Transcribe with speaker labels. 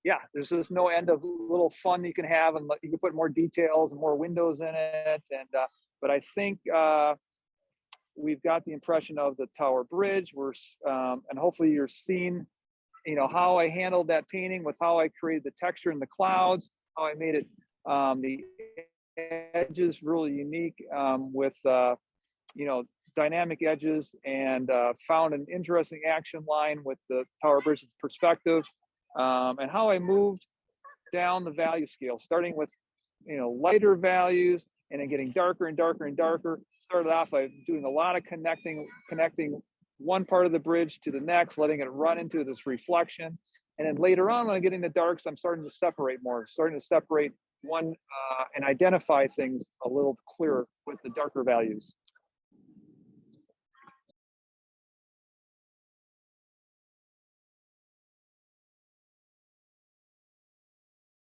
Speaker 1: yeah, there's just no end of little fun you can have, and you can put more details and more windows in it. And but I think we've got the impression of the Tower Bridge. And hopefully you're seeing, how I handled that painting with how I created the texture in the clouds, how I made it the edges really unique with you know dynamic edges, and found an interesting action line with the Tower Bridge's perspective, and how I moved down the value scale, starting with lighter values and then getting darker and darker and darker. Started off by doing a lot of connecting one part of the bridge to the next, letting it run into this reflection. And then later on, when I'm getting the darks, I'm starting to separate more, starting to separate one and identify things a little clearer with the darker values.